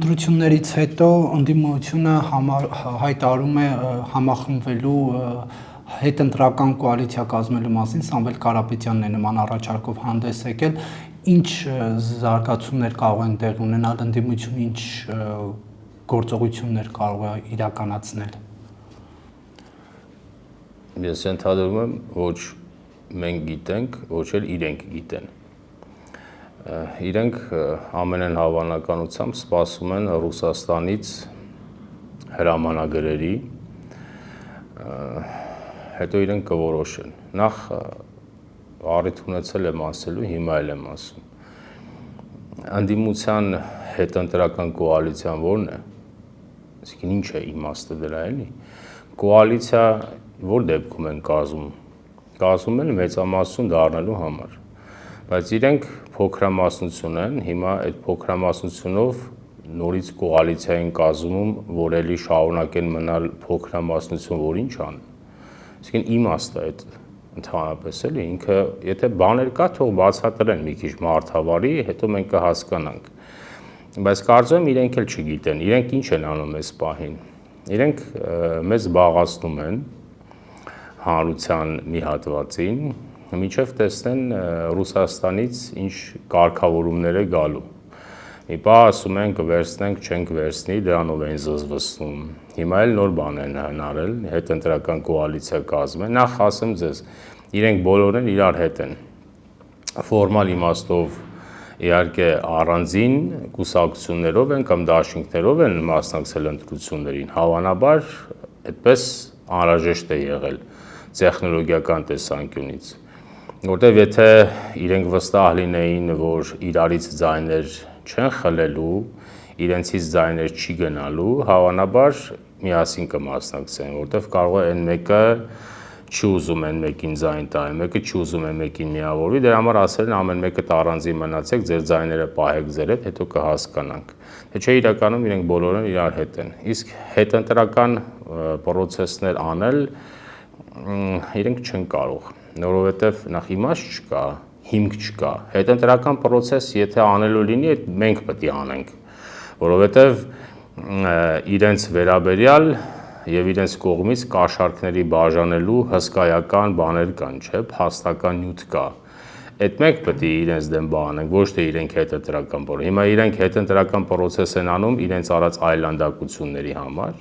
ընտրություններից հետո ընդդիմությունը հայտարարում է համախմբվելու հետընտրական կոալիցիա կազմելու մասին, Սամվել Կարապետյանն է նման առաջարկով հանդես եկել, ինչ զարգացումներ կարող են տեղի ունենալ, ընդդիմությունը ինչ գործողություններ կարող է իրականացնել։ Ես ենթադրում եմ, ոչ մենք գիտենք, ոչ էլ իրենք գիտեն։ Իրենք ամենայն հավանականությամբ սպասում են Ռուսաստանից հրամանագրերի, հետո իրենք կորոշեն։ Նախ առիթ ունեցել եմ ասելու, հիմա էլ եմ ասում։ Ընդդիմության հետընտրական կոալիցիան ո՞րն է։ Այսինքն ինչ է իմաստը դրա, էլի։ Կոալիցիա որ դեպքում են կազմում։ Կազմում են մեծամասնություն դառնալու համար։ Բայց իրենք փոքրամասնություն են, հիմա այդ փոքրամասնությունով նորից կոալիցիա են կազմում, որ էլի շարունակեն մնալ փոքրամասնություն, որ ինչ անեն։ Այսինքն իմաստը այդ ընդհանրապես էլի ինքը, եթե բաներ կա, թող բացատրեն մի քիչ մարդավարի, հետո մենք կհասկանանք։ Բայց կարծում եմ իրենք էլ չգիտեն, իրենք ինչ են անում այս պահին։ Իրենք մեզ զբաղացնում են հանրության մի հատվածին, մինչև տեսնեն Ռուսաստանից ինչ կարգավորումներ է գալու։ Մի պահ ասում են կվերցնենք, չենք վերցնի, դրանով են զզվզվում։ Հիմա էլ նոր բան են հնարել, հետընտրական կոալիցիա կազմեն։ Նախ ասեմ ձեզ, իրենք բոլորն իրար հետ են։ Ֆորմալ իմաստով իհարկե առանձին կուսակցություններով են կամ դաշինքներով են մասնակցել ընտրություններին։ Հավանաբար այդպես անհրաժեշտ է եղել տեխնոլոգիական տեսանկյունից։ Որտեվ եթե իրենք վստահ լինեին, որ իրարից ձայներ չեն խլելու, իրենցից ձայներ չի գնալու, հավանաբար միասին կմասնակցեն, որտեվ կարող է այն մեկը չի ուզում այն մեկին ձայն տա, մեկը չի ուզում այն մեկին միավորվի, դրա համար ասել են ամեն մեկը առանձին մնացեք, ձեր ձայները պահեք ձեր հետ, հետո կհասկանանք։ Թե չէ իրականում իրենք բոլորն իրար հետ են։ Իսկ հետընտրական պրոցեսներ անել իրենք չեն կարող, որովհետև նախ իմաստ չկա, հիմք չկա։ Հետընտրական պրոցես եթե անելու լինի, մենք պետք է անենք, որովհետև իրենց վերաբերյալ եւ իրենց կողմից կաշառքների բաժանելու հսկայական բաներ կան, չէ՞, փաստական նյութ կա։ Այդ մենք պետք է իրենց դեմ բանենք, ոչ թե իրենք հետընտրական պրոցես։ Հիմա իրենք հետընտրական պրոցես են անում իրենց արած այլանդակությունների համար։